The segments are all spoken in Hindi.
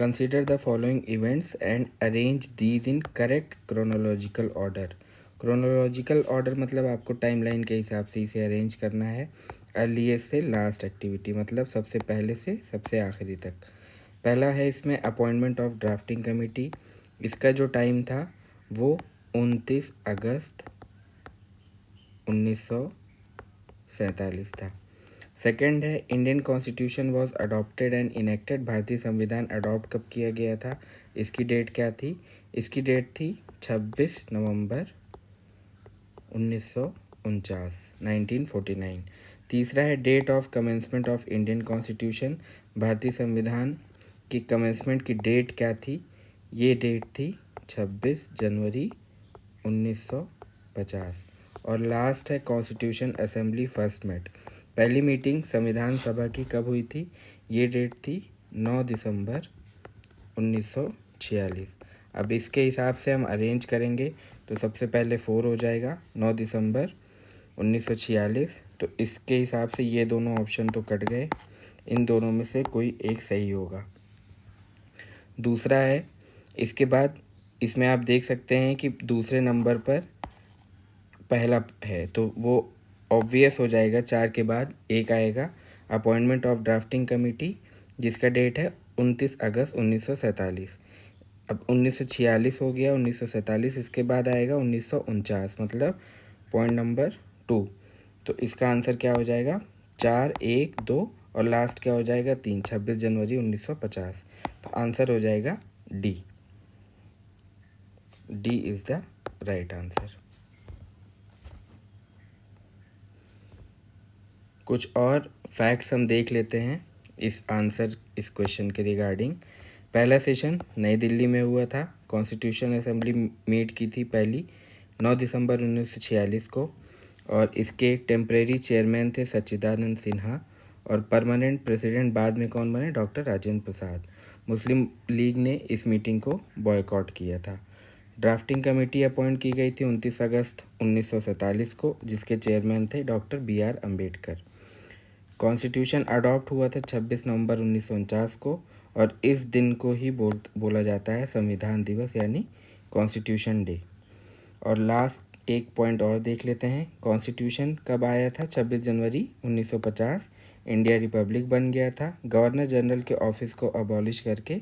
Consider the following events and arrange these in correct chronological order. Chronological order मतलब आपको टाइमलाइन के हिसाब से इसे अरेंज करना है, अर्लीस्ट से लास्ट एक्टिविटी मतलब सबसे पहले से सबसे आखिरी तक। पहला है इसमें अपॉइंटमेंट ऑफ ड्राफ्टिंग कमेटी। इसका जो टाइम था वो 29 अगस्त 1947 था। सेकंड है Indian constitution was adopted and enacted. भारतीय संविधान अडॉप्ट कब किया गया था, इसकी डेट क्या थी? इसकी डेट थी 26 नवंबर 1949। तीसरा है date of commencement of Indian constitution. भारतीय संविधान की कमेंसमेंट की डेट क्या थी? ये डेट थी 26 जनवरी 1950। और लास्ट है कॉन्स्टिट्यूशन असेंबली फर्स्ट मेट। पहली मीटिंग संविधान सभा की कब हुई थी? ये डेट थी 9 दिसंबर 1946। अब इसके हिसाब से हम अरेंज करेंगे तो सबसे पहले 4 हो जाएगा 9 दिसंबर 1946। तो इसके हिसाब से ये दोनों ऑप्शन तो कट गए, इन दोनों में से कोई एक सही होगा। दूसरा है इसके बाद इसमें आप देख सकते हैं कि दूसरे नंबर पर पहला है तो वो ऑब्वियस हो जाएगा, 4 के बाद एक आएगा अपॉइंटमेंट ऑफ ड्राफ्टिंग कमेटी जिसका डेट है 29 अगस्त 1947। अब 1946 हो गया, 1947 इसके बाद आएगा 1949 मतलब पॉइंट नंबर 2। तो इसका आंसर क्या हो जाएगा? 4, 1, 2 और लास्ट क्या हो जाएगा? 3, 26 जनवरी 1950। तो आंसर हो जाएगा D. D is the right answer. कुछ और फैक्ट्स हम देख लेते हैं इस क्वेश्चन के रिगार्डिंग। पहला सेशन नई दिल्ली में हुआ था। कॉन्स्टिट्यूशन असेंबली मीट की थी पहली 9 दिसंबर 1946 को, और इसके टेम्परेरी चेयरमैन थे सच्चिदानंद सिन्हा, और परमानेंट प्रेसिडेंट बाद में कौन बने? डॉक्टर राजेंद्र प्रसाद। मुस्लिम लीग ने इस मीटिंग को बॉयकॉट किया था। ड्राफ्टिंग कमेटी अपॉइंट की गई थी 29 अगस्त 1947 को, जिसके चेयरमैन थे doctor BR Ambedkar. Constitution adopt हुआ था 26 नवंबर 1949 को, और इस दिन को ही बोला जाता है संविधान दिवस यानी कॉन्स्टिट्यूशन डे। और लास्ट एक पॉइंट और देख लेते हैं, कॉन्स्टिट्यूशन कब आया था? 26 जनवरी 1950 इंडिया रिपब्लिक बन गया था। गवर्नर जनरल के ऑफिस को अबॉलिश करके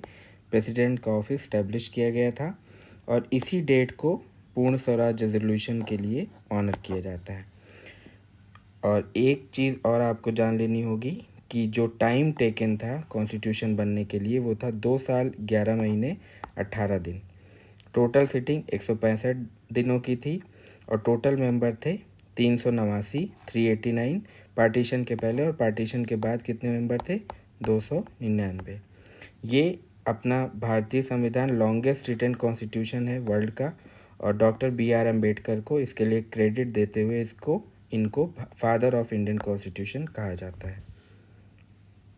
प्रेसिडेंट का ऑफिस स्टैब्लिश किया गया था, और इसी डेट को पूर्ण स्वराज रेजोल्यूशन के लिए ऑनर किया जाता है। और एक चीज़ और आपको जान लेनी होगी कि जो टाइम टेकन था कॉन्स्टिट्यूशन बनने के लिए वो था 2 साल 11 महीने 18 दिन। टोटल सिटिंग 165 दिनों की थी, और टोटल मेंबर थे 389, 389 पार्टीशन के पहले, और पार्टीशन के बाद कितने मेंबर थे? 299। ये अपना भारतीय संविधान लॉन्गेस्ट रिटन कॉन्स्टिट्यूशन है वर्ल्ड का, और डॉक्टर BR अम्बेडकर को इसके लिए क्रेडिट देते हुए इनको फादर ऑफ इंडियन कॉन्स्टिट्यूशन कहा जाता है।